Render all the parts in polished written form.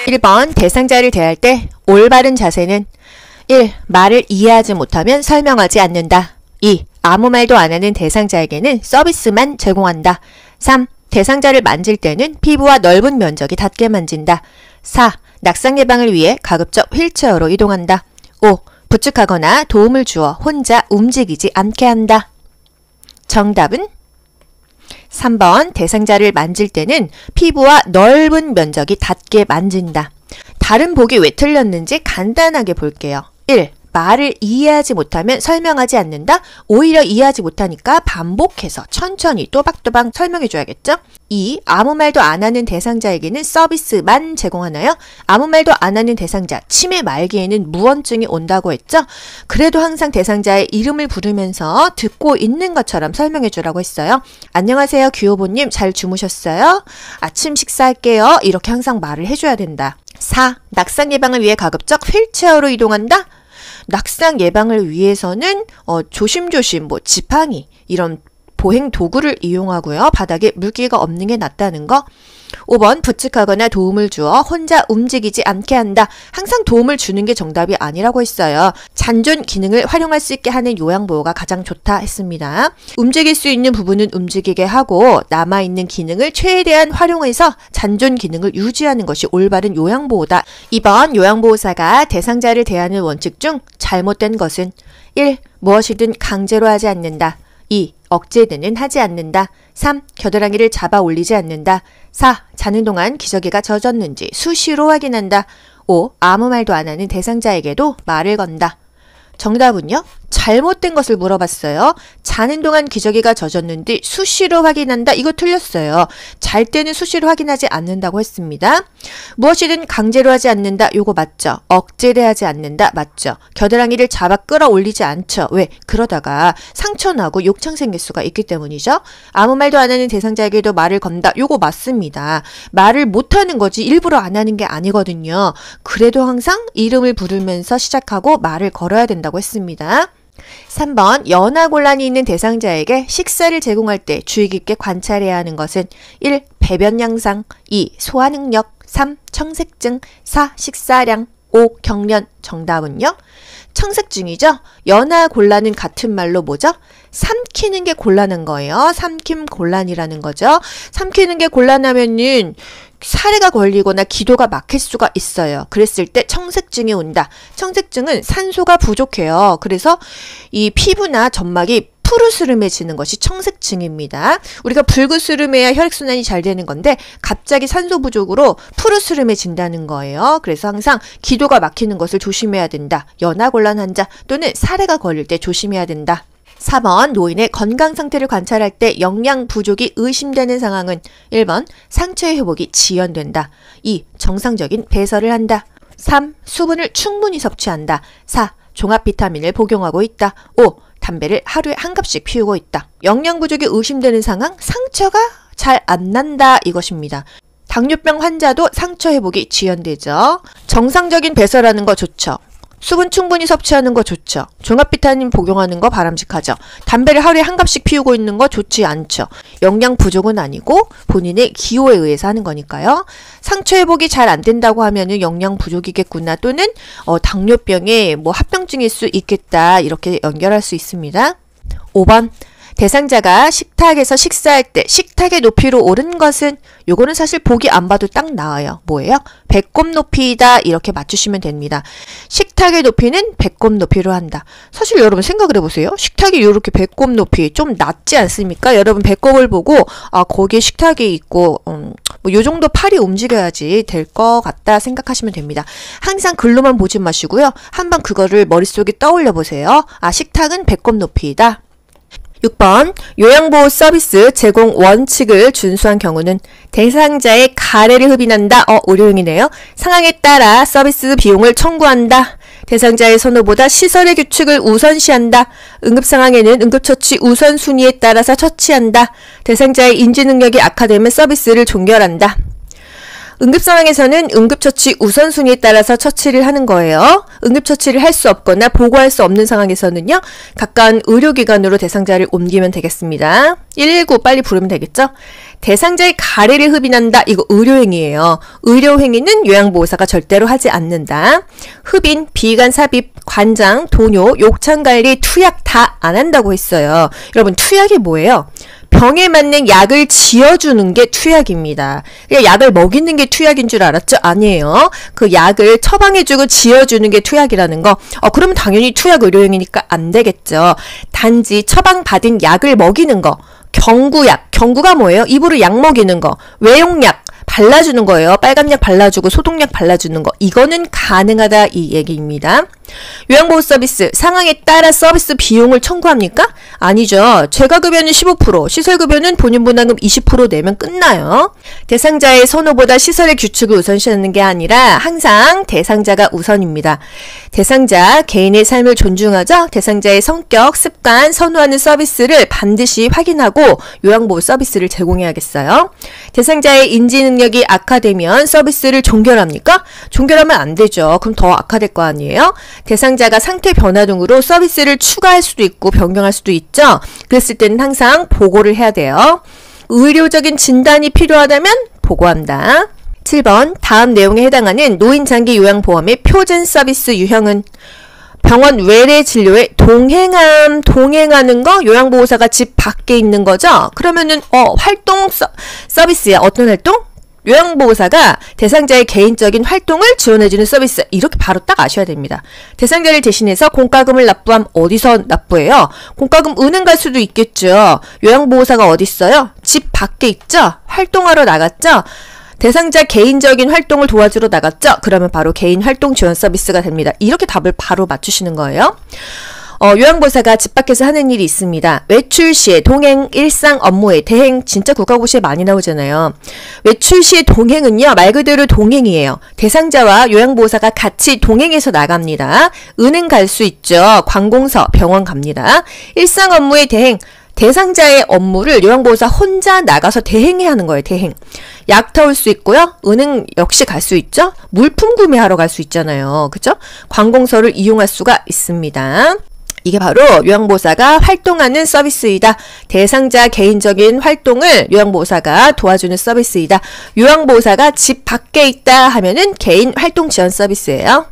1번 대상자를 대할 때 올바른 자세는 1. 말을 이해하지 못하면 설명하지 않는다. 2. 아무 말도 안 하는 대상자에게는 서비스만 제공한다. 3. 대상자를 만질 때는 피부와 넓은 면적이 닿게 만진다. 4. 낙상 예방을 위해 가급적 휠체어로 이동한다. 5. 부축하거나 도움을 주어 혼자 움직이지 않게 한다. 정답은 3번 대상자를 만질 때는 피부와 넓은 면적이 닿게 만진다. 다른 보기 왜 틀렸는지 간단하게 볼게요. 1. 말을 이해하지 못하면 설명하지 않는다. 오히려 이해하지 못하니까 반복해서 천천히 또박또박 설명해줘야겠죠? 2. 아무 말도 안 하는 대상자에게는 서비스만 제공하나요? 아무 말도 안 하는 대상자, 치매 말기에는 무언증이 온다고 했죠? 그래도 항상 대상자의 이름을 부르면서 듣고 있는 것처럼 설명해주라고 했어요. 안녕하세요, 규호보님 잘 주무셨어요? 아침 식사할게요. 이렇게 항상 말을 해줘야 된다. 4. 낙상 예방을 위해 가급적 휠체어로 이동한다? 낙상 예방을 위해서는 조심조심 지팡이 이런 보행 도구를 이용하고요. 바닥에 물기가 없는 게 낫다는 거. 5번 부축하거나 도움을 주어 혼자 움직이지 않게 한다. 항상 도움을 주는 게 정답이 아니라고 했어요. 잔존 기능을 활용할 수 있게 하는 요양보호가 가장 좋다 했습니다. 움직일 수 있는 부분은 움직이게 하고 남아있는 기능을 최대한 활용해서 잔존 기능을 유지하는 것이 올바른 요양보호다. 2번 요양보호사가 대상자를 대하는 원칙 중 잘못된 것은 1. 무엇이든 강제로 하지 않는다. 2. 억제는 하지 않는다. 3. 겨드랑이를 잡아 올리지 않는다. 4. 자는 동안 기저귀가 젖었는지 수시로 확인한다. 5. 아무 말도 안 하는 대상자에게도 말을 건다. 정답은요? 잘못된 것을 물어봤어요. 자는 동안 기저귀가 젖었는지 수시로 확인한다. 이거 틀렸어요. 잘 때는 수시로 확인하지 않는다고 했습니다. 무엇이든 강제로 하지 않는다. 요거 맞죠? 억제를 하지 않는다. 맞죠? 겨드랑이를 잡아 끌어올리지 않죠. 왜? 그러다가 상처나고 욕창 생길 수가 있기 때문이죠. 아무 말도 안 하는 대상자에게도 말을 건다. 요거 맞습니다. 말을 못하는 거지 일부러 안 하는 게 아니거든요. 그래도 항상 이름을 부르면서 시작하고 말을 걸어야 된다고 했습니다. 3번 연하곤란이 있는 대상자에게 식사를 제공할 때 주의 깊게 관찰해야 하는 것은 1. 배변 양상 2. 소화 능력 3. 청색증 4. 식사량 5. 경련. 정답은요? 청색증이죠? 연하곤란은 같은 말로 뭐죠? 삼키는 게 곤란한 거예요. 삼킴 곤란이라는 거죠. 삼키는 게 곤란하면은 사례가 걸리거나 기도가 막힐 수가 있어요. 그랬을 때 청색증이 온다. 청색증은 산소가 부족해요. 그래서 이 피부나 점막이 푸르스름해지는 것이 청색증입니다. 우리가 붉으스름해야 혈액순환이 잘 되는 건데 갑자기 산소 부족으로 푸르스름해진다는 거예요. 그래서 항상 기도가 막히는 것을 조심해야 된다. 연하곤란 환자 또는 사례가 걸릴 때 조심해야 된다. 4번 노인의 건강 상태를 관찰할 때 영양 부족이 의심되는 상황은 1번 상처의 회복이 지연된다. 2. 정상적인 배설을 한다. 3. 수분을 충분히 섭취한다. 4. 종합 비타민을 복용하고 있다. 5. 담배를 하루에 한 갑씩 피우고 있다. 영양 부족이 의심되는 상황, 상처가 잘 안 난다 이것입니다. 당뇨병 환자도 상처 회복이 지연되죠. 정상적인 배설하는 거 좋죠. 수분 충분히 섭취하는 거 좋죠. 종합 비타민 복용하는 거 바람직하죠. 담배를 하루에 한 갑씩 피우고 있는 거 좋지 않죠. 영양 부족은 아니고 본인의 기호에 의해서 하는 거니까요. 상처 회복이 잘 안 된다고 하면은 영양 부족이겠구나 또는 당뇨병에 합병증일 수 있겠다 이렇게 연결할 수 있습니다. 5번 대상자가 식탁에서 식사할 때 식탁의 높이로 오른 것은 요거는 사실 보기 안 봐도 딱 나와요. 뭐예요? 배꼽 높이다 이렇게 맞추시면 됩니다. 식탁의 높이는 배꼽 높이로 한다. 사실 여러분 생각을 해보세요. 식탁이 이렇게 배꼽 높이 좀 낮지 않습니까? 여러분 배꼽을 보고 거기에 식탁이 있고 요 정도 팔이 움직여야지 될 것 같다 생각하시면 됩니다. 항상 글로만 보지 마시고요. 한번 그거를 머릿속에 떠올려 보세요. 식탁은 배꼽 높이다. 6번 요양보호 서비스 제공 원칙을 준수한 경우는 대상자의 가래를 흡인한다. 의료용이네요. 상황에 따라 서비스 비용을 청구한다. 대상자의 선호보다 시설의 규칙을 우선시한다. 응급상황에는 응급처치 우선순위에 따라서 처치한다. 대상자의 인지능력이 악화되면 서비스를 종결한다. 응급상황에서는 응급처치 우선순위에 따라서 처치를 하는 거예요. 응급처치를 할 수 없거나 보고할 수 없는 상황에서는요. 가까운 의료기관으로 대상자를 옮기면 되겠습니다. 119 빨리 부르면 되겠죠? 대상자의 가래를 흡인한다. 이거 의료행위예요. 의료행위는 요양보호사가 절대로 하지 않는다. 흡인, 비관, 삽입, 관장, 도뇨, 욕창관리, 투약 다 안 한다고 했어요. 여러분 투약이 뭐예요? 병에 맞는 약을 지어주는 게 투약입니다. 그냥 약을 먹이는 게 투약인 줄 알았죠? 아니에요. 그 약을 처방해주고 지어주는 게 투약이라는 거. 그러면 당연히 투약 의료행위니까 안 되겠죠. 단지 처방받은 약을 먹이는 거. 경구약. 경구가 뭐예요? 입으로 약 먹이는 거. 외용약. 발라주는 거예요. 빨간약 발라주고 소독약 발라주는 거. 이거는 가능하다 이 얘기입니다. 요양보호 서비스 상황에 따라 서비스 비용을 청구합니까? 아니죠. 재가급여는 15%, 시설급여는 본인 부담금 20% 내면 끝나요. 대상자의 선호보다 시설의 규칙을 우선시하는 게 아니라 항상 대상자가 우선입니다. 대상자 개인의 삶을 존중하죠. 대상자의 성격, 습관, 선호하는 서비스를 반드시 확인하고 요양보호 서비스를 제공해야겠어요. 대상자의 인지 능력이 악화되면 서비스를 종결합니까? 종결하면 안 되죠. 그럼 더 악화될 거 아니에요? 대상자가 상태 변화 등으로 서비스를 추가할 수도 있고 변경할 수도 있죠. 그랬을 때는 항상 보고를 해야 돼요. 의료적인 진단이 필요하다면 보고한다. 7번 다음 내용에 해당하는 노인장기 요양보험의 표준 서비스 유형은 병원 외래 진료에 동행하는 거 요양보호사가 집 밖에 있는 거죠. 그러면은 활동 서비스야. 어떤 활동? 요양보호사가 대상자의 개인적인 활동을 지원해주는 서비스. 이렇게 바로 딱 아셔야 됩니다. 대상자를 대신해서 공과금을 납부함. 어디서 납부해요? 공과금 은행 갈 수도 있겠죠. 요양보호사가 어디 있어요? 집 밖에 있죠? 활동하러 나갔죠? 대상자 개인적인 활동을 도와주러 나갔죠? 그러면 바로 개인 활동 지원 서비스가 됩니다. 이렇게 답을 바로 맞추시는 거예요. 요양보호사가 집 밖에서 하는 일이 있습니다. 외출 시에 동행, 일상 업무에 대행, 진짜 국가고시에 많이 나오잖아요. 외출 시에 동행은요, 말 그대로 동행이에요. 대상자와 요양보호사가 같이 동행해서 나갑니다. 은행 갈 수 있죠. 관공서, 병원 갑니다. 일상 업무에 대행, 대상자의 업무를 요양보호사 혼자 나가서 대행해야 하는 거예요. 대행. 약 타올 수 있고요. 은행 역시 갈 수 있죠. 물품 구매하러 갈 수 있잖아요. 그죠? 관공서를 이용할 수가 있습니다. 이게 바로 요양보호사가 활동하는 서비스이다. 대상자 개인적인 활동을 요양보호사가 도와주는 서비스이다. 요양보호사가 집 밖에 있다 하면은 개인 활동 지원 서비스예요.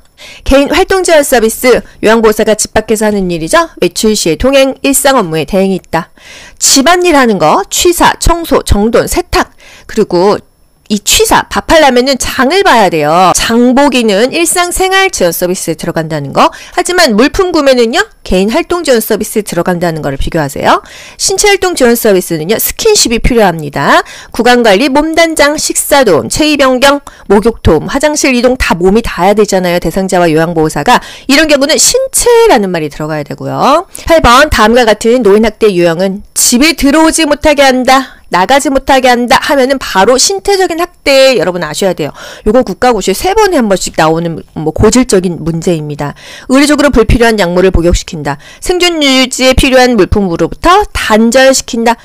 개인 활동 지원 서비스, 요양보호사가 집 밖에서 하는 일이죠. 외출 시에 동행, 일상 업무에 대행이 있다. 집안일 하는 거, 취사, 청소, 정돈, 세탁, 그리고 이 취사, 밥하려면은 장을 봐야 돼요. 장보기는 일상생활 지원 서비스에 들어간다는 거. 하지만 물품 구매는요, 개인 활동 지원 서비스에 들어간다는 거를 비교하세요. 신체활동 지원 서비스는요, 스킨십이 필요합니다. 구강관리, 몸단장, 식사도움, 체위변경, 목욕도움, 화장실 이동 다 몸이 닿아야 되잖아요. 대상자와 요양보호사가. 이런 경우는 신체라는 말이 들어가야 되고요. 8번 다음과 같은 노인학대 유형은 집에 들어오지 못하게 한다. 나가지 못하게 한다 하면은 바로 신체적인 학대 여러분 아셔야 돼요. 요거 국가고시에 3번에 한 번씩 나오는 고질적인 문제입니다. 의료적으로 불필요한 약물을 복용시킨다. 생존 유지에 필요한 물품으로부터 단절시킨다.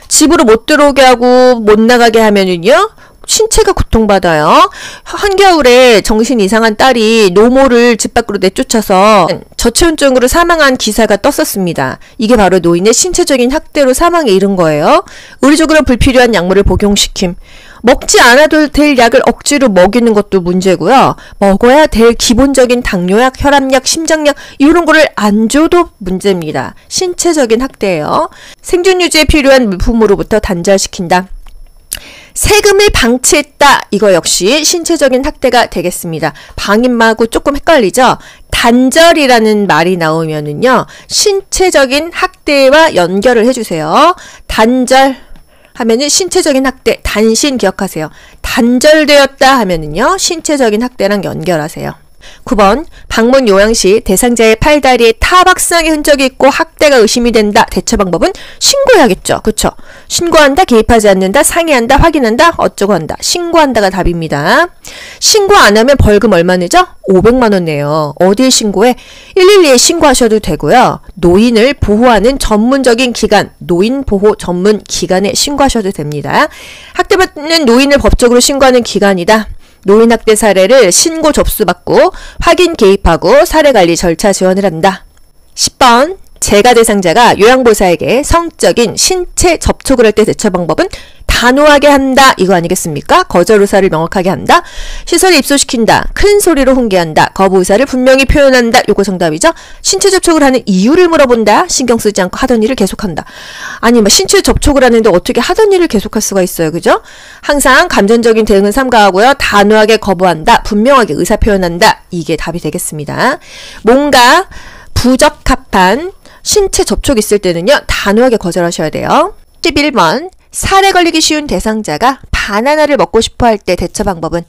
집으로 못 들어오게 하고 못 나가게 하면은요. 신체가 고통받아요. 한겨울에 정신 이상한 딸이 노모를 집 밖으로 내쫓아서 저체온증으로 사망한 기사가 떴었습니다. 이게 바로 노인의 신체적인 학대로 사망에 이른 거예요. 의료적으로 불필요한 약물을 복용시킴. 먹지 않아도 될 약을 억지로 먹이는 것도 문제고요. 먹어야 될 기본적인 당뇨약, 혈압약, 심장약 이런 거를 안 줘도 문제입니다. 신체적인 학대예요. 생존 유지에 필요한 물품으로부터 단절시킨다. 세금을 방치했다. 이거 역시 신체적인 학대가 되겠습니다. 방임하고 조금 헷갈리죠? 단절이라는 말이 나오면은요. 신체적인 학대와 연결을 해주세요. 단절 하면은 신체적인 학대, 단신 기억하세요. 단절되었다 하면은요. 신체적인 학대랑 연결하세요. 9번 방문 요양 시 대상자의 팔다리에 타박상의 흔적이 있고 학대가 의심이 된다. 대처 방법은 신고해야겠죠. 그쵸? 신고한다, 개입하지 않는다, 상의한다, 확인한다, 어쩌고 한다. 신고한다가 답입니다. 신고 안 하면 벌금 얼마 내죠? 500만 원 내요. 어디에 신고해? 112에 신고하셔도 되고요. 노인을 보호하는 전문적인 기관, 노인보호 전문 기관에 신고하셔도 됩니다. 학대받는 노인을 법적으로 신고하는 기관이다. 노인학대 사례를 신고 접수받고 확인 개입하고 사례관리 절차 지원을 한다. 10번 재가 대상자가 요양보호사에게 성적인 신체 접촉을 할 때 대처 방법은 단호하게 한다. 이거 아니겠습니까? 거절 의사를 명확하게 한다. 시설에 입소시킨다. 큰 소리로 훈계한다. 거부 의사를 분명히 표현한다. 요거 정답이죠. 신체 접촉을 하는 이유를 물어본다. 신경 쓰지 않고 하던 일을 계속한다. 아니 뭐 신체 접촉을 하는데 어떻게 하던 일을 계속할 수가 있어요. 그죠? 항상 감정적인 대응은 삼가하고요. 단호하게 거부한다. 분명하게 의사 표현한다. 이게 답이 되겠습니다. 뭔가 부적합한 신체 접촉이 있을 때는요. 단호하게 거절하셔야 돼요. 11번 살에 걸리기 쉬운 대상자가 바나나를 먹고 싶어 할 때 대처 방법은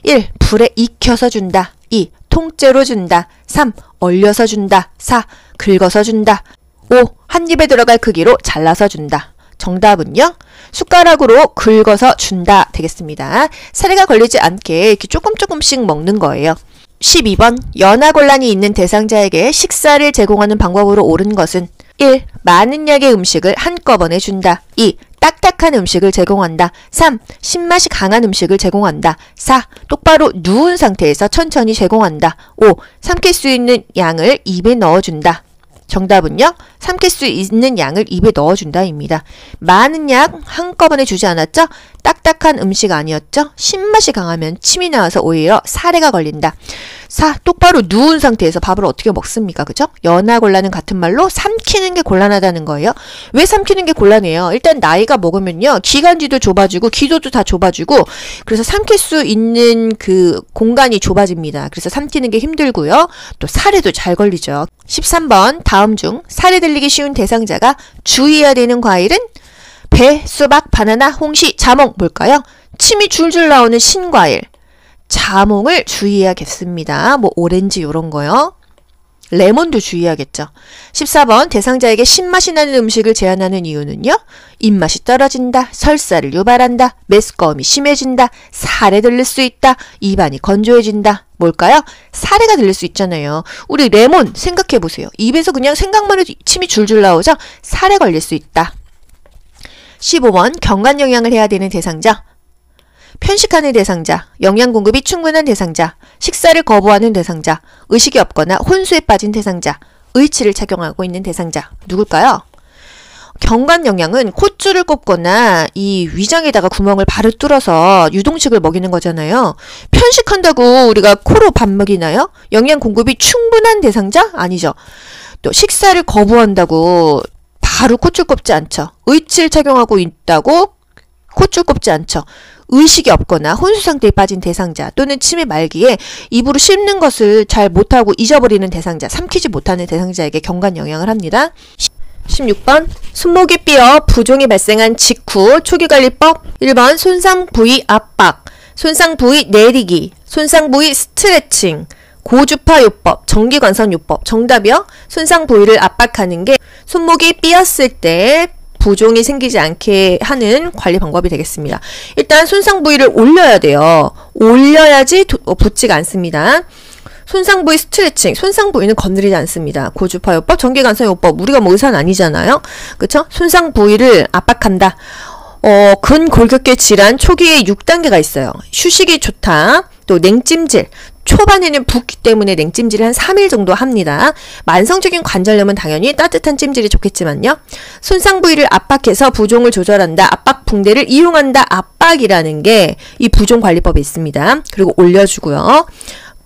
1. 불에 익혀서 준다. 2. 통째로 준다. 3. 얼려서 준다. 4. 긁어서 준다. 5. 한 입에 들어갈 크기로 잘라서 준다. 정답은요. 숟가락으로 긁어서 준다 되겠습니다. 살에가 걸리지 않게 이렇게 조금씩 먹는 거예요. 12번 연하곤란이 있는 대상자에게 식사를 제공하는 방법으로 옳은 것은 1. 많은 양의 음식을 한꺼번에 준다. 2. 딱딱한 음식을 제공한다. 3. 신맛이 강한 음식을 제공한다. 4. 똑바로 누운 상태에서 천천히 제공한다. 5. 삼킬 수 있는 양을 입에 넣어준다. 정답은요. 삼킬 수 있는 양을 입에 넣어준다입니다. 많은 양 한꺼번에 주지 않았죠? 딱딱한 음식 아니었죠? 신맛이 강하면 침이 나와서 오히려 사례가 걸린다. 4. 똑바로 누운 상태에서 밥을 어떻게 먹습니까? 그죠? 연하곤란은 같은 말로 삼키는 게 곤란하다는 거예요. 왜 삼키는 게 곤란해요? 일단 나이가 먹으면요. 기관지도 좁아지고 기도도 다 좁아지고 그래서 삼킬 수 있는 그 공간이 좁아집니다. 그래서 삼키는 게 힘들고요. 또 사례도 잘 걸리죠. 13번 다음 중 사례 들리기 쉬운 대상자가 주의해야 되는 과일은 배, 수박, 바나나, 홍시, 자몽 뭘까요? 침이 줄줄 나오는 신과일. 자몽을 주의해야겠습니다. 뭐 오렌지 요런 거요. 레몬도 주의해야겠죠. 14번 대상자에게 신맛이 나는 음식을 제한하는 이유는요. 입맛이 떨어진다. 설사를 유발한다. 메스꺼움이 심해진다. 살에 들릴 수 있다. 입안이 건조해진다. 뭘까요? 사례가 들릴 수 있잖아요. 우리 레몬 생각해보세요. 입에서 그냥 생각만 해도 침이 줄줄 나오죠? 살에 걸릴 수 있다. 15번 경관영양을 해야 되는 대상자. 편식하는 대상자, 영양 공급이 충분한 대상자, 식사를 거부하는 대상자, 의식이 없거나 혼수에 빠진 대상자, 의치를 착용하고 있는 대상자. 누굴까요? 경관영양은 콧줄을 꼽거나 이 위장에다가 구멍을 바로 뚫어서 유동식을 먹이는 거잖아요. 편식한다고 우리가 코로 밥 먹이나요? 영양 공급이 충분한 대상자? 아니죠. 또 식사를 거부한다고 바로 콧줄 꼽지 않죠. 의치를 착용하고 있다고 콧줄 꼽지 않죠. 의식이 없거나 혼수 상태에 빠진 대상자 또는 치매 말기에 입으로 씹는 것을 잘 못하고 잊어버리는 대상자, 삼키지 못하는 대상자에게 경관영양을 합니다. 16번 손목이 삐어 부종이 발생한 직후 초기관리법. 1번 손상 부위 압박, 손상 부위 내리기, 손상 부위 스트레칭, 고주파 요법, 전기관선 요법. 정답이요. 손상 부위를 압박하는 게 손목이 삐었을 때 부종이 생기지 않게 하는 관리 방법이 되겠습니다. 일단 손상 부위를 올려야 돼요. 올려야지 붙지가 않습니다. 손상 부위 스트레칭, 손상 부위는 건드리지 않습니다. 고주파 요법, 전기관선 요법, 우리가 뭐 의사는 아니잖아요. 그쵸? 손상 부위를 압박한다. 근골격계 질환 초기에 6단계가 있어요. 휴식이 좋다. 또 냉찜질. 초반에는 붓기 때문에 냉찜질을 한 3일 정도 합니다. 만성적인 관절염은 당연히 따뜻한 찜질이 좋겠지만요. 손상 부위를 압박해서 부종을 조절한다. 압박 붕대를 이용한다. 압박이라는 게 이 부종 관리법에 있습니다. 그리고 올려주고요.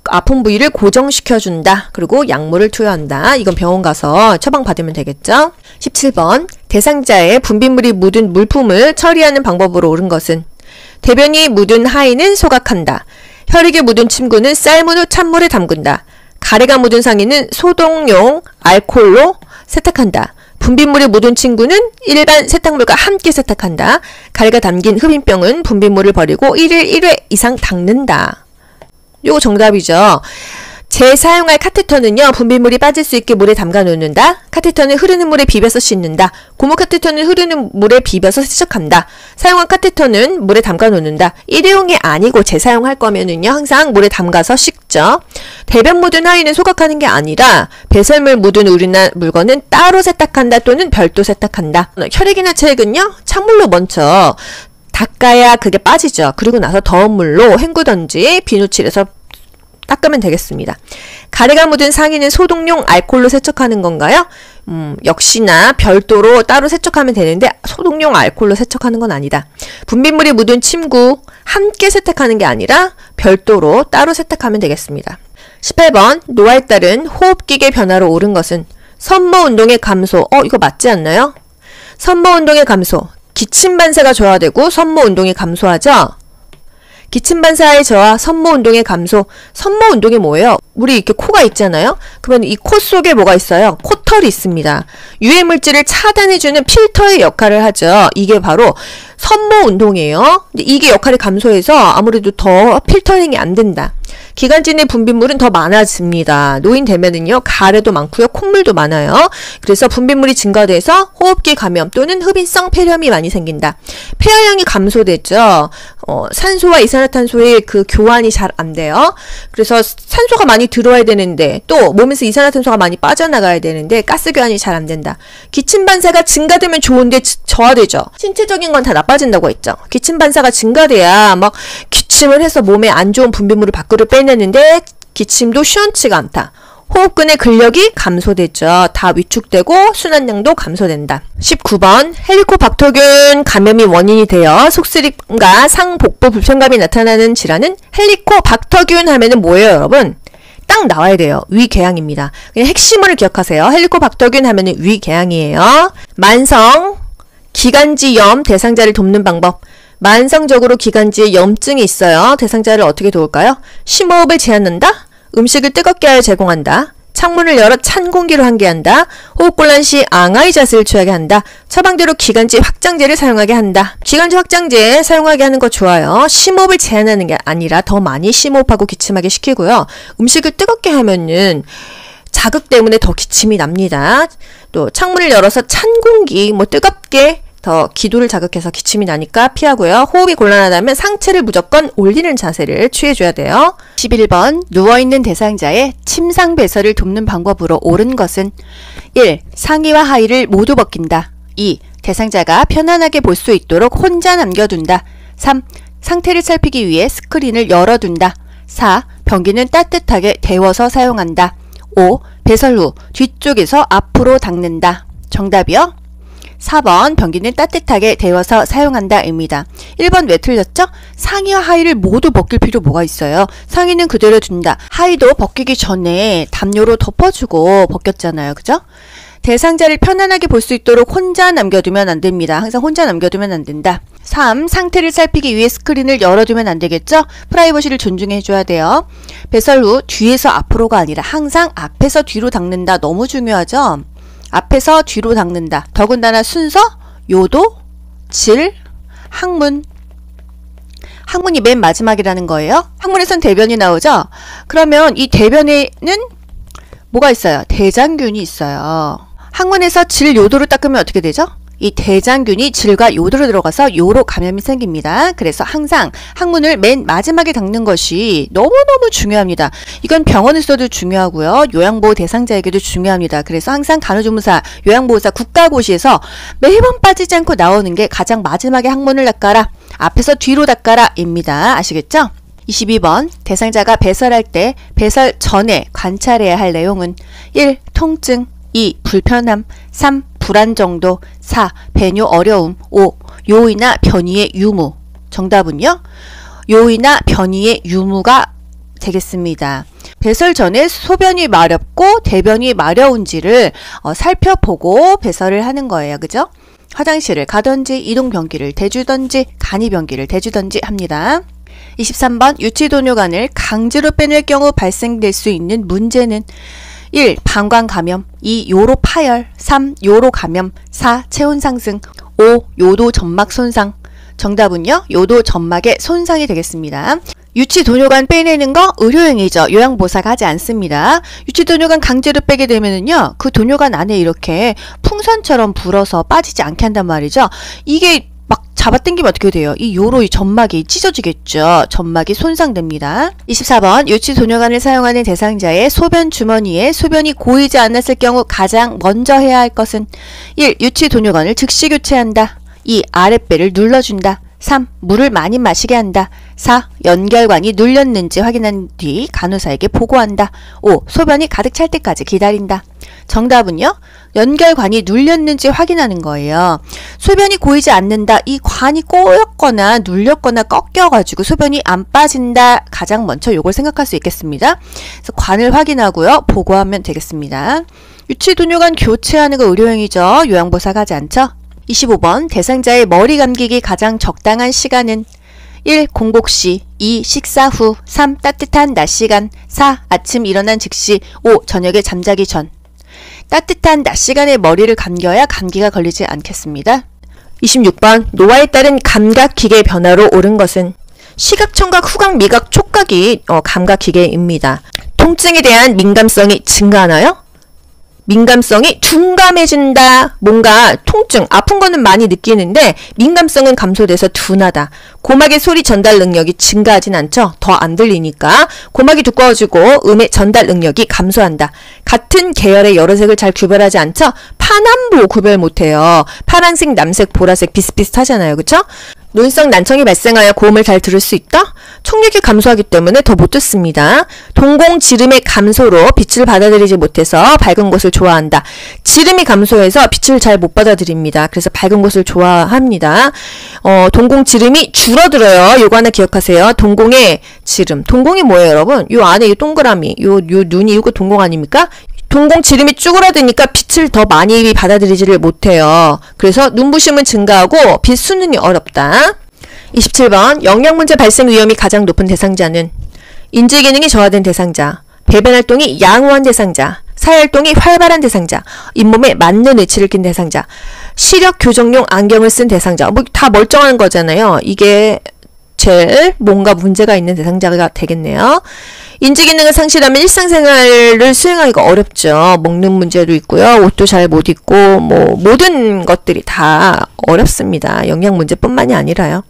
아픈 부위를 고정시켜준다. 그리고 약물을 투여한다. 이건 병원 가서 처방받으면 되겠죠. 17번 대상자의 분비물이 묻은 물품을 처리하는 방법으로 옳은 것은 대변이 묻은 하의는 소각한다. 혈액에 묻은 침구는 삶은 후 찬물에 담근다. 가래가 묻은 상의는 소독용 알코올로 세탁한다. 분비물이 묻은 침구는 일반 세탁물과 함께 세탁한다. 가래가 담긴 흡인병은 분비물을 버리고 1일 1회 이상 닦는다. 요거 정답이죠. 재사용할 카테터는요. 분비물이 빠질 수 있게 물에 담가 놓는다. 카테터는 흐르는 물에 비벼서 씻는다. 고무 카테터는 흐르는 물에 비벼서 세척한다. 사용한 카테터는 물에 담가 놓는다. 일회용이 아니고 재사용할 거면은요. 항상 물에 담가서 씻죠. 대변 묻은 하의는 소각하는 게 아니라 배설물 묻은 우유나 물건은 따로 세탁한다 또는 별도 세탁한다. 혈액이나 체액은요. 찬물로 먼저 닦아야 그게 빠지죠. 그리고 나서 더운 물로 헹구던지 비누칠해서 닦으면 되겠습니다. 가래가 묻은 상의는 소독용 알코올로 세척하는 건가요? 역시나 별도로 따로 세척하면 되는데 소독용 알코올로 세척하는 건 아니다. 분비물이 묻은 침구 함께 세탁하는 게 아니라 별도로 따로 세탁하면 되겠습니다. 18번 노화에 따른 호흡기계 변화로 옳은 것은 선모 운동의 감소. 이거 맞지 않나요? 선모 운동의 감소. 기침 반사가 저하되고 선모 운동이 감소하죠? 기침 반사의 저하, 선모 운동의 감소. 선모 운동이 뭐예요? 우리 이렇게 코가 있잖아요? 그러면 이 코 속에 뭐가 있어요? 코털이 있습니다. 유해 물질을 차단해주는 필터의 역할을 하죠. 이게 바로 선모 운동이에요. 근데 이게 역할이 감소해서 아무래도 더 필터링이 안 된다. 기관지 내 분비물은 더 많아집니다. 노인되면은요, 가래도 많고요, 콧물도 많아요. 그래서 분비물이 증가돼서 호흡기 감염 또는 흡인성 폐렴이 많이 생긴다. 폐활량이 감소됐죠. 산소와 이산화탄소의 그 교환이 잘 안 돼요. 그래서 산소가 많이 들어와야 되는데 또 몸에서 이산화탄소가 많이 빠져나가야 되는데 가스 교환이 잘 안 된다. 기침 반사가 증가되면 좋은데 저하되죠. 신체적인 건 다 나빠진다고 했죠. 기침 반사가 증가돼야 막 기침을 해서 몸에 안 좋은 분비물을 밖으로 빼내는데 기침도 시원치가 않다. 호흡근의 근력이 감소되죠. 다 위축되고 순환량도 감소된다. 19번 헬리코박터균 감염이 원인이 되어 속쓰림과 상복부 불편감이 나타나는 질환은 헬리코박터균 하면은 뭐예요, 여러분? 딱 나와야 돼요. 위궤양입니다. 그냥 핵심을 기억하세요. 헬리코박터균 하면은 위궤양이에요. 만성 기관지염 대상자를 돕는 방법. 만성적으로 기관지에 염증이 있어요. 대상자를 어떻게 도울까요? 심호흡을 제한한다. 음식을 뜨겁게 하여 제공한다. 창문을 열어 찬 공기로 환기한다. 호흡곤란 시 앙하의 자세를 취하게 한다. 처방대로 기관지 확장제를 사용하게 한다. 기관지 확장제 사용하게 하는 거 좋아요. 심호흡을 제한하는 게 아니라 더 많이 심호흡하고 기침하게 시키고요. 음식을 뜨겁게 하면은 자극 때문에 더 기침이 납니다. 또 창문을 열어서 찬 공기, 뜨겁게 더 기도를 자극해서 기침이 나니까 피하고요. 호흡이 곤란하다면 상체를 무조건 올리는 자세를 취해줘야 돼요. 11번 누워있는 대상자의 침상 배설을 돕는 방법으로 옳은 것은 1. 상의와 하의를 모두 벗긴다. 2. 대상자가 편안하게 볼 수 있도록 혼자 남겨둔다. 3. 상태를 살피기 위해 스크린을 열어둔다. 4. 변기는 따뜻하게 데워서 사용한다. 5. 배설 후 뒤쪽에서 앞으로 닦는다. 정답이요? 4번 변기는 따뜻하게 데워서 사용한다 입니다. 1번 왜 틀렸죠? 상의와 하의를 모두 벗길 필요 뭐가 있어요? 상의는 그대로 둔다. 하의도 벗기기 전에 담요로 덮어주고 벗겼잖아요. 그죠? 대상자를 편안하게 볼 수 있도록 혼자 남겨두면 안 됩니다. 항상 혼자 남겨두면 안 된다. 3. 상태를 살피기 위해 스크린을 열어두면 안 되겠죠? 프라이버시를 존중해 줘야 돼요. 배설 후 뒤에서 앞으로가 아니라 항상 앞에서 뒤로 닦는다. 너무 중요하죠? 앞에서 뒤로 닦는다. 더군다나 순서, 요도, 질, 항문. 항문이 맨 마지막이라는 거예요. 항문에선 대변이 나오죠? 그러면 이 대변에는 뭐가 있어요? 대장균이 있어요. 항문에서 질, 요도를 닦으면 어떻게 되죠? 이 대장균이 질과 요도로 들어가서 요로 감염이 생깁니다. 그래서 항상 항문을 맨 마지막에 닦는 것이 너무너무 중요합니다. 이건 병원에서도 중요하고요. 요양보호 대상자에게도 중요합니다. 그래서 항상 간호조무사, 요양보호사, 국가고시에서 매번 빠지지 않고 나오는 게 가장 마지막에 항문을 닦아라. 앞에서 뒤로 닦아라 입니다. 아시겠죠? 22번 대상자가 배설할 때 배설 전에 관찰해야 할 내용은 1. 통증 2. 불편함 3. 불안 정도 4. 배뇨 어려움 5. 요의나 변이의 유무. 정답은요? 요의나 변이의 유무가 되겠습니다. 배설 전에 소변이 마렵고 대변이 마려운지를 살펴보고 배설을 하는 거예요. 그죠? 화장실을 가든지 이동변기를 대주든지 간이변기를 대주든지 합니다. 23번 유치도뇨관을 강제로 빼낼 경우 발생될 수 있는 문제는 1. 방광 감염 2. 요로 파열 3. 요로 감염 4. 체온 상승 5. 요도 점막 손상. 정답은요? 요도 점막의 손상이 되겠습니다. 유치도뇨관 빼내는 거 의료행위죠. 요양보호사가 하지 않습니다. 유치도뇨관 강제로 빼게 되면은요, 그 도뇨관 안에 이렇게 풍선처럼 불어서 빠지지 않게 한단 말이죠. 이게 막 잡아당기면 어떻게 돼요? 이 요로 이 점막이 찢어지겠죠. 점막이 손상됩니다. 24번 유치도뇨관을 사용하는 대상자의 소변 주머니에 소변이 고이지 않았을 경우 가장 먼저 해야 할 것은 1. 유치도뇨관을 즉시 교체한다. 2. 아랫배를 눌러준다. 3. 물을 많이 마시게 한다. 4. 연결관이 눌렸는지 확인한 뒤 간호사에게 보고한다. 5. 소변이 가득 찰 때까지 기다린다. 정답은요? 연결관이 눌렸는지 확인하는 거예요. 소변이 고이지 않는다. 이 관이 꼬였거나 눌렸거나 꺾여가지고 소변이 안 빠진다. 가장 먼저 요걸 생각할 수 있겠습니다. 그래서 관을 확인하고요. 보고하면 되겠습니다. 유치도뇨관 교체하는 거 의료행위죠. 요양보사 가지 않죠? 25번 대상자의 머리 감기기 가장 적당한 시간은 1. 공복시 2. 식사 후 3. 따뜻한 낮 시간 4. 아침 일어난 즉시 5. 저녁에 잠자기 전. 따뜻한 낮 시간에 머리를 감겨야 감기가 걸리지 않겠습니다. 26번 노화에 따른 감각기계 변화로 옳은 것은 시각, 청각, 후각, 미각, 촉각이 감각기계입니다. 통증에 대한 민감성이 증가하나요? 민감성이 둔감해진다. 뭔가 통증, 아픈 거는 많이 느끼는데 민감성은 감소돼서 둔하다. 고막의 소리 전달 능력이 증가하진 않죠. 더 안 들리니까. 고막이 두꺼워지고 음의 전달 능력이 감소한다. 같은 계열의 여러 색을 잘 구별하지 않죠. 파남보 구별 못해요. 파란색, 남색, 보라색 비슷비슷하잖아요. 그쵸? 눈성 난청이 발생하여 고음을 잘 들을 수 있다? 청력이 감소하기 때문에 더 못 듣습니다. 동공 지름의 감소로 빛을 받아들이지 못해서 밝은 곳을 좋아한다. 지름이 감소해서 빛을 잘 못 받아들입니다. 그래서 밝은 곳을 좋아합니다. 동공 지름이 줄어들어요. 요거 하나 기억하세요. 동공의 지름. 동공이 뭐예요, 여러분? 요 안에 이 동그라미, 요 눈이 이거 동공 아닙니까? 동공 지름이 쭈그라드니까 빛을 더 많이 받아들이지를 못해요. 그래서 눈부심은 증가하고 빛 수능이 어렵다. 27번 영양문제 발생 위험이 가장 높은 대상자는 인지기능이 저하된 대상자, 배변활동이 양호한 대상자, 사회활동이 활발한 대상자, 잇몸에 맞는 의치를 낀 대상자, 시력 교정용 안경을 쓴 대상자. 뭐 다 멀쩡한 거잖아요. 이게 제일 뭔가 문제가 있는 대상자가 되겠네요. 인지기능을 상실하면 일상생활을 수행하기가 어렵죠. 먹는 문제도 있고요. 옷도 잘 못 입고 뭐 모든 것들이 다 어렵습니다. 영양 문제뿐만이 아니라요.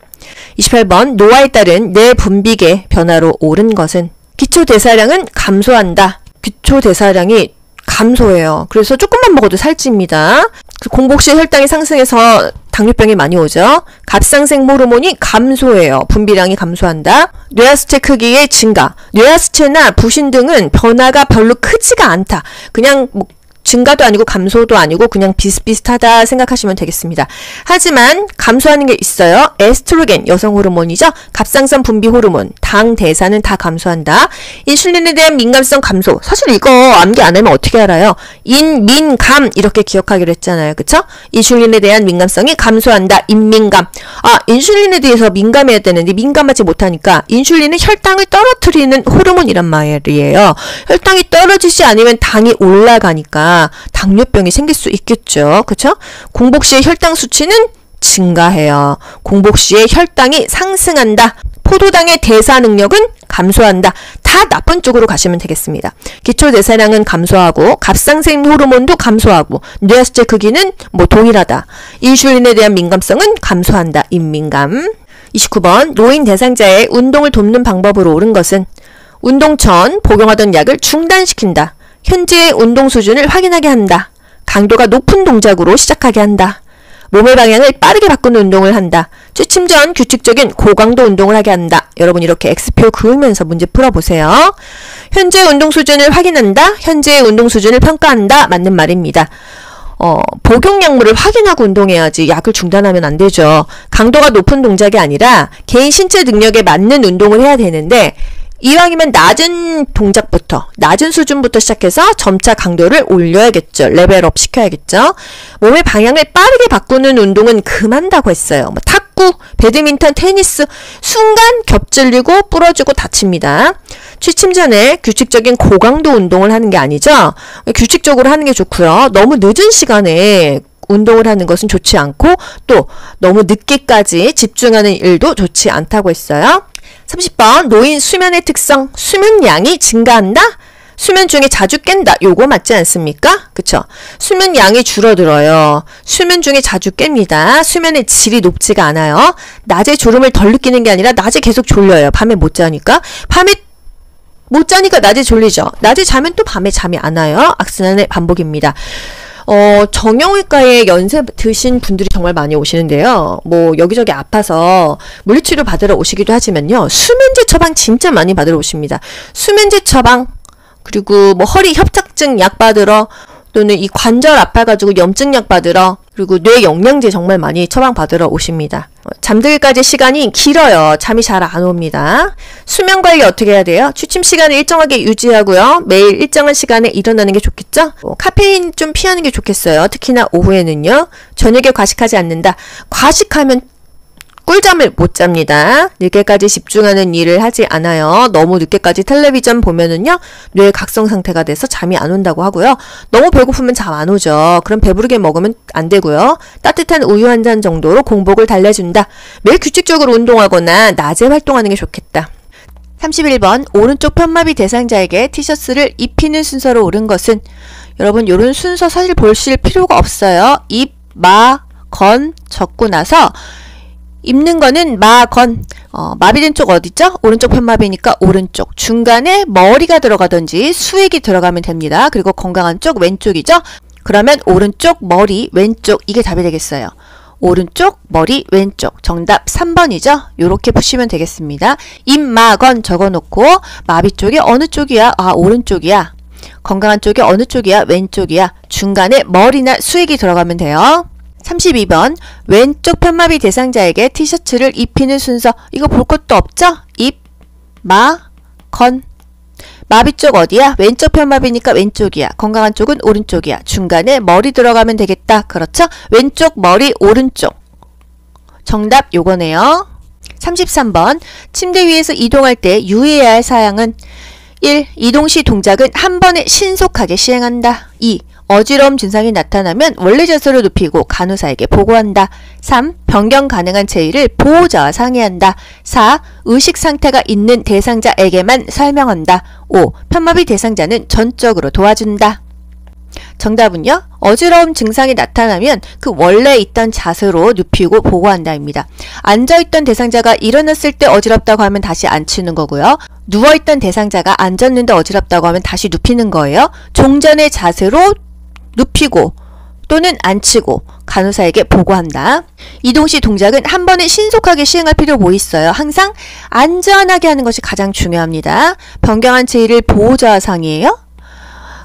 28번 노화에 따른 뇌 분비계 변화로 옳은 것은 기초대사량은 감소한다. 기초대사량이 감소해요. 그래서 조금만 먹어도 살찝니다. 공복시 혈당이 상승해서 당뇨병이 많이 오죠. 갑상생 호르몬이 감소해요. 분비량이 감소한다. 뇌하수체 크기의 증가. 뇌하수체나 부신 등은 변화가 별로 크지가 않다. 그냥 뭐 증가도 아니고 감소도 아니고 그냥 비슷비슷하다 생각하시면 되겠습니다. 하지만 감소하는 게 있어요. 에스트로겐, 여성 호르몬이죠. 갑상선 분비 호르몬, 당 대사는 다 감소한다. 인슐린에 대한 민감성 감소. 사실 이거 암기 안 하면 어떻게 알아요? 인민감 이렇게 기억하기로 했잖아요. 그쵸? 인슐린에 대한 민감성이 감소한다. 인민감. 인슐린에 대해서 민감해야 되는데 민감하지 못하니까 인슐린은 혈당을 떨어뜨리는 호르몬이란 말이에요. 혈당이 떨어지지 않으면 당이 올라가니까 당뇨병이 생길 수 있겠죠. 그쵸? 공복 시에 혈당 수치는 증가해요. 공복 시에 혈당이 상승한다. 포도당의 대사 능력은 감소한다. 다 나쁜 쪽으로 가시면 되겠습니다. 기초대사량은 감소하고 갑상생 호르몬도 감소하고 뇌하수체 크기는 뭐 동일하다. 인슐린에 대한 민감성은 감소한다. 인민감. 29번 노인 대상자의 운동을 돕는 방법으로 옳은 것은 운동 전 복용하던 약을 중단시킨다. 현재의 운동 수준을 확인하게 한다. 강도가 높은 동작으로 시작하게 한다. 몸의 방향을 빠르게 바꾸는 운동을 한다. 취침 전 규칙적인 고강도 운동을 하게 한다. 여러분 이렇게 X표 그으면서 문제 풀어보세요. 현재의 운동 수준을 확인한다. 현재의 운동 수준을 평가한다. 맞는 말입니다. 복용 약물을 확인하고 운동해야지 약을 중단하면 안 되죠. 강도가 높은 동작이 아니라 개인 신체 능력에 맞는 운동을 해야 되는데 이왕이면 낮은 동작부터, 낮은 수준부터 시작해서 점차 강도를 올려야겠죠. 레벨업 시켜야겠죠. 몸의 방향을 빠르게 바꾸는 운동은 금한다고 했어요. 뭐 탁구, 배드민턴, 테니스, 순간 겹질리고 부러지고 다칩니다. 취침 전에 규칙적인 고강도 운동을 하는 게 아니죠. 규칙적으로 하는 게 좋고요. 너무 늦은 시간에 운동을 하는 것은 좋지 않고 또 너무 늦게까지 집중하는 일도 좋지 않다고 했어요. 30번 노인 수면의 특성, 수면량이 증가한다? 수면 중에 자주 깬다. 요거 맞지 않습니까? 그쵸? 수면 양이 줄어들어요. 수면 중에 자주 깹니다. 수면의 질이 높지가 않아요. 낮에 졸음을 덜 느끼는 게 아니라 낮에 계속 졸려요. 밤에 못 자니까. 밤에 못 자니까 낮에 졸리죠. 낮에 자면 또 밤에 잠이 안 와요. 악순환의 반복입니다. 정형외과에 연세 드신 분들이 정말 많이 오시는데요. 뭐 여기저기 아파서 물리치료 받으러 오시기도 하지만요. 수면제 처방 진짜 많이 받으러 오십니다. 수면제 처방, 그리고 뭐 허리 협착증 약 받으러, 또는 이 관절 아파가지고 염증 약 받으러, 그리고 뇌 영양제 정말 많이 처방 받으러 오십니다. 잠들기까지 시간이 길어요. 잠이 잘 안 옵니다. 수면 관리 어떻게 해야 돼요? 취침 시간을 일정하게 유지하고요. 매일 일정한 시간에 일어나는 게 좋겠죠? 카페인 좀 피하는 게 좋겠어요. 특히나 오후에는요. 저녁에 과식하지 않는다. 과식하면 꿀잠을 못 잡니다. 늦게까지 집중하는 일을 하지 않아요. 너무 늦게까지 텔레비전 보면은요, 뇌 각성 상태가 돼서 잠이 안 온다고 하고요. 너무 배고프면 잠 안 오죠. 그럼 배부르게 먹으면 안 되고요. 따뜻한 우유 한 잔 정도로 공복을 달래준다. 매일 규칙적으로 운동하거나 낮에 활동하는 게 좋겠다. 31번 오른쪽 편마비 대상자에게 티셔츠를 입히는 순서로 옳은 것은, 여러분 이런 순서 사실 보실 필요가 없어요. 입, 마, 건 적고 나서 입는 거는 마, 건, 마비된 쪽 어디죠? 오른쪽 편마비니까 오른쪽. 중간에 머리가 들어가든지 수액이 들어가면 됩니다. 그리고 건강한 쪽 왼쪽이죠? 그러면 오른쪽, 머리, 왼쪽, 이게 답이 되겠어요. 오른쪽, 머리, 왼쪽. 정답 3번이죠? 요렇게 푸시면 되겠습니다. 입, 마, 건 적어놓고 마비 쪽이 어느 쪽이야? 아, 오른쪽이야. 건강한 쪽이 어느 쪽이야? 왼쪽이야. 중간에 머리나 수액이 들어가면 돼요. 32번 왼쪽 편마비 대상자에게 티셔츠를 입히는 순서, 이거 볼 것도 없죠? 입, 마, 건. 마비 쪽 어디야? 왼쪽 편마비니까 왼쪽이야. 건강한 쪽은 오른쪽이야. 중간에 머리 들어가면 되겠다. 그렇죠? 왼쪽, 머리, 오른쪽. 정답 요거네요. 33번 침대 위에서 이동할 때 유의해야 할 사항은 1. 이동 시 동작은 한 번에 신속하게 시행한다. 2. 어지러움 증상이 나타나면 원래 자세로 눕히고 간호사에게 보고한다. 3. 변경 가능한 체의를 보호자와 상의한다. 4. 의식 상태가 있는 대상자에게만 설명한다. 5. 편마비 대상자는 전적으로 도와준다. 정답은요. 어지러움 증상이 나타나면 그 원래 있던 자세로 눕히고 보고한다입니다. 앉아있던 대상자가 일어났을 때 어지럽다고 하면 다시 앉히는 거고요. 누워있던 대상자가 앉았는데 어지럽다고 하면 다시 눕히는 거예요. 종전의 자세로 눕히고 또는 앉히고 간호사에게 보고한다. 이동 시 동작은 한 번에 신속하게 시행할 필요 뭐 있어요? 항상 안전하게 하는 것이 가장 중요합니다. 변경한 체의를 보호자와 상의해요.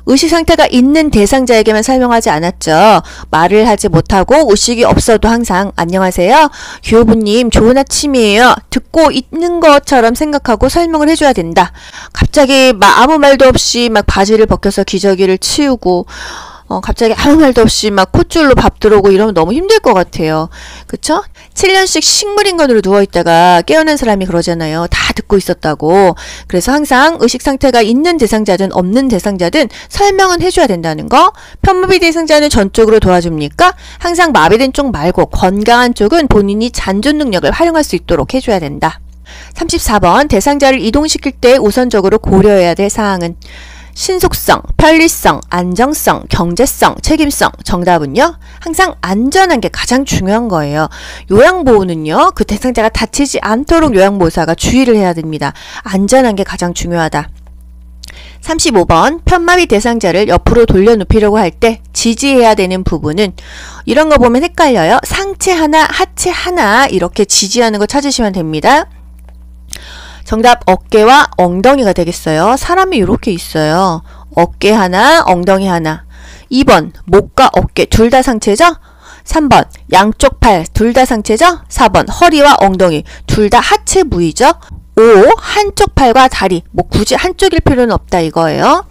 의식 상태가 있는 대상자에게만 설명하지 않았죠. 말을 하지 못하고 의식이 없어도 항상 안녕하세요. 교부님 좋은 아침이에요. 듣고 있는 것처럼 생각하고 설명을 해줘야 된다. 갑자기 막 아무 말도 없이 막 바지를 벗겨서 기저귀를 치우고 갑자기 아무 말도 없이 막 콧줄로 밥 들어오고 이러면 너무 힘들 것 같아요. 그쵸? 7년씩 식물인간으로 누워있다가 깨어난 사람이 그러잖아요. 다 듣고 있었다고. 그래서 항상 의식 상태가 있는 대상자든 없는 대상자든 설명은 해줘야 된다는 거. 편마비 대상자는 전적으로 도와줍니까? 항상 마비된 쪽 말고 건강한 쪽은 본인이 잔존 능력을 활용할 수 있도록 해줘야 된다. 34번 대상자를 이동시킬 때 우선적으로 고려해야 될 사항은 신속성, 편리성, 안정성, 경제성, 책임성. 정답은요. 항상 안전한 게 가장 중요한 거예요. 요양보호는요. 그 대상자가 다치지 않도록 요양보호사가 주의를 해야 됩니다. 안전한 게 가장 중요하다. 35번 편마비 대상자를 옆으로 돌려 눕히려고 할 때 지지해야 되는 부분은, 이런 거 보면 헷갈려요. 상체 하나, 하체 하나 이렇게 지지하는 거 찾으시면 됩니다. 정답 어깨와 엉덩이가 되겠어요. 사람이 이렇게 있어요. 어깨 하나, 엉덩이 하나. 2번 목과 어깨 둘 다 상체죠? 3번 양쪽 팔 둘 다 상체죠? 4번 허리와 엉덩이 둘 다 하체 부위죠? 5. 한쪽 팔과 다리. 뭐 굳이 한쪽일 필요는 없다 이거예요.